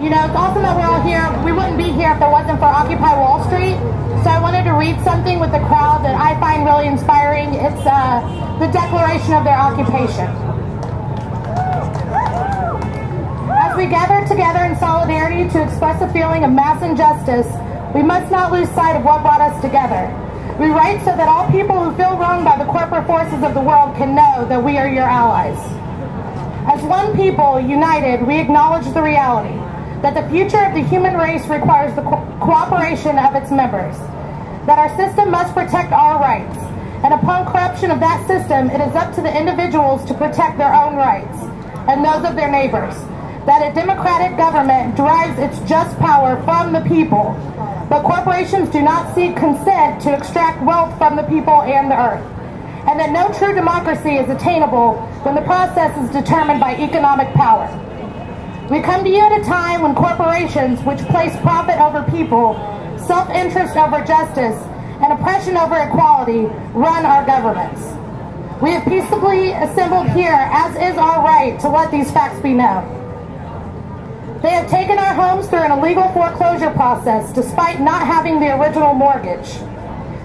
You know, it's awesome that we're all here. We wouldn't be here if it wasn't for Occupy Wall Street. So I wanted to read something with the crowd that I find really inspiring. It's the declaration of their occupation. As we gather together in solidarity to express a feeling of mass injustice, we must not lose sight of what brought us together. We write so that all people who feel wronged by the corporate forces of the world can know that we are your allies. As one people, united, we acknowledge the reality that the future of the human race requires the cooperation of its members, that our system must protect our rights, and upon corruption of that system, it is up to the individuals to protect their own rights and those of their neighbors, that a democratic government derives its just power from the people, but corporations do not seek consent to extract wealth from the people and the earth, and that no true democracy is attainable when the process is determined by economic power. We come to you at a time when corporations, which place profit over people, self-interest over justice, and oppression over equality, run our governments. We have peaceably assembled here, as is our right, to let these facts be known. They have taken our homes through an illegal foreclosure process, despite not having the original mortgage.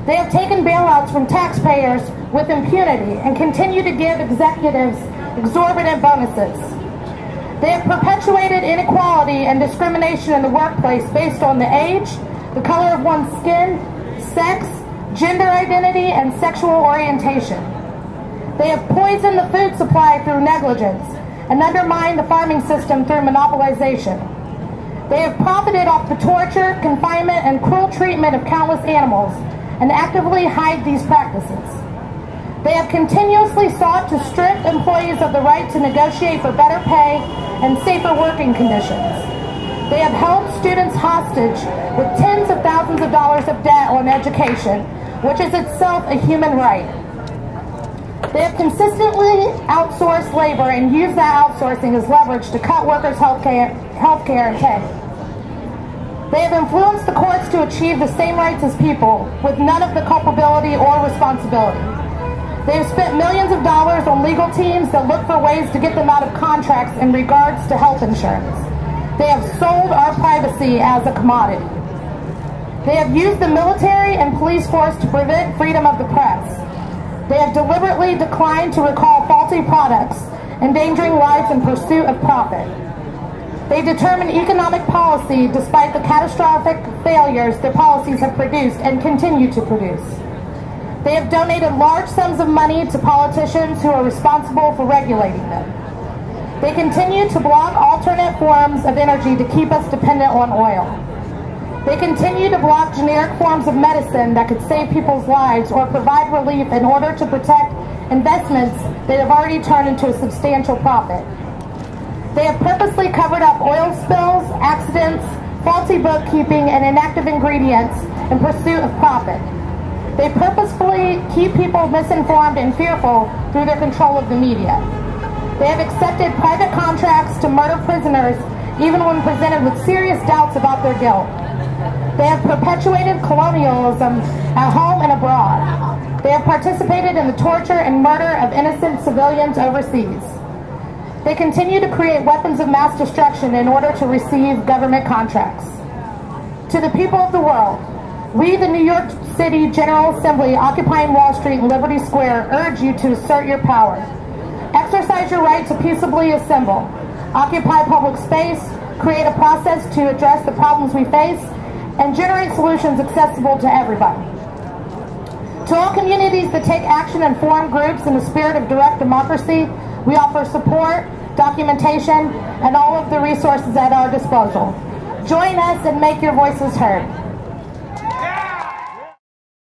They have taken bailouts from taxpayers with impunity and continue to give executives exorbitant bonuses. They have perpetuated inequality and discrimination in the workplace based on the age, the color of one's skin, sex, gender identity, and sexual orientation. They have poisoned the food supply through negligence and undermined the farming system through monopolization. They have profited off the torture, confinement, and cruel treatment of countless animals and actively hide these practices. They have continuously sought to strip employees of the right to negotiate for better pay and safer working conditions. They have held students hostage with tens of thousands of dollars of debt on education, which is itself a human right. They have consistently outsourced labor and used that outsourcing as leverage to cut workers' health care and pay. They have influenced the courts to achieve the same rights as people, with none of the culpability or responsibility. They have spent millions of dollars on legal teams that look for ways to get them out of contracts in regards to health insurance. They have sold our privacy as a commodity. They have used the military and police force to prevent freedom of the press. They have deliberately declined to recall faulty products, endangering lives in pursuit of profit. They determine economic policy despite the catastrophic failures their policies have produced and continue to produce. They have donated large sums of money to politicians who are responsible for regulating them. They continue to block alternate forms of energy to keep us dependent on oil. They continue to block generic forms of medicine that could save people's lives or provide relief in order to protect investments that have already turned into a substantial profit. They have purposely covered up oil spills, accidents, faulty bookkeeping, and inactive ingredients in pursuit of profit. They purposefully keep people misinformed and fearful through their control of the media. They have accepted private contracts to murder prisoners even when presented with serious doubts about their guilt. They have perpetuated colonialism at home and abroad. They have participated in the torture and murder of innocent civilians overseas. They continue to create weapons of mass destruction in order to receive government contracts. To the people of the world, we, the New York City General Assembly, occupying Wall Street and Liberty Square, urge you to assert your power. Exercise your right to peaceably assemble. Occupy public space, create a process to address the problems we face, and generate solutions accessible to everybody. To all communities that take action and form groups in the spirit of direct democracy, we offer support, documentation, and all of the resources at our disposal. Join us and make your voices heard.